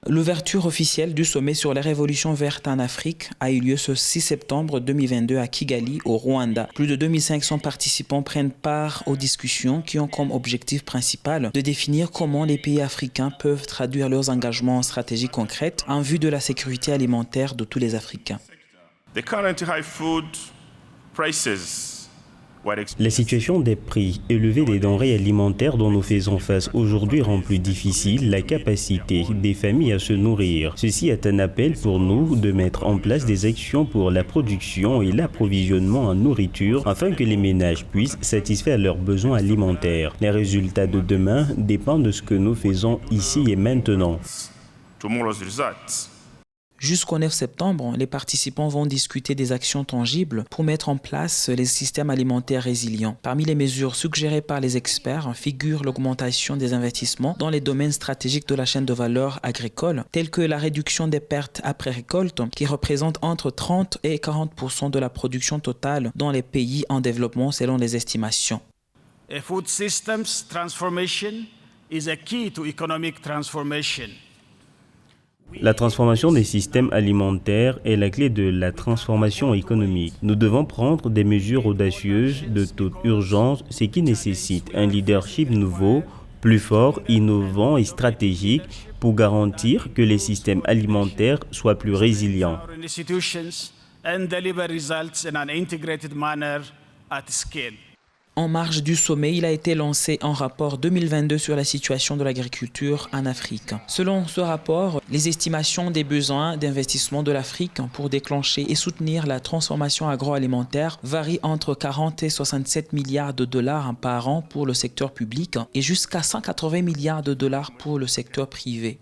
L'ouverture officielle du sommet sur les révolutions vertes en Afrique a eu lieu ce 6 septembre 2022 à Kigali, au Rwanda. Plus de 2500 participants prennent part aux discussions qui ont comme objectif principal de définir comment les pays africains peuvent traduire leurs engagements en stratégies concrètes en vue de la sécurité alimentaire de tous les Africains. The current high food prices. La situation des prix élevés des denrées alimentaires dont nous faisons face aujourd'hui rend plus difficile la capacité des familles à se nourrir. Ceci est un appel pour nous de mettre en place des actions pour la production et l'approvisionnement en nourriture afin que les ménages puissent satisfaire leurs besoins alimentaires. Les résultats de demain dépendent de ce que nous faisons ici et maintenant. Tomorrow's results. Jusqu'au 9 septembre, les participants vont discuter des actions tangibles pour mettre en place les systèmes alimentaires résilients. Parmi les mesures suggérées par les experts figure l'augmentation des investissements dans les domaines stratégiques de la chaîne de valeur agricole, tels que la réduction des pertes après récolte, qui représente entre 30 et 40% de la production totale dans les pays en développement selon les estimations. A food systems transformation is a key to economic transformation. La transformation des systèmes alimentaires est la clé de la transformation économique. Nous devons prendre des mesures audacieuses de toute urgence, ce qui nécessite un leadership nouveau, plus fort, innovant et stratégique pour garantir que les systèmes alimentaires soient plus résilients. En marge du sommet, il a été lancé un rapport 2022 sur la situation de l'agriculture en Afrique. Selon ce rapport, les estimations des besoins d'investissement de l'Afrique pour déclencher et soutenir la transformation agroalimentaire varient entre 40 et 67 milliards de dollars par an pour le secteur public et jusqu'à 180 milliards de dollars pour le secteur privé.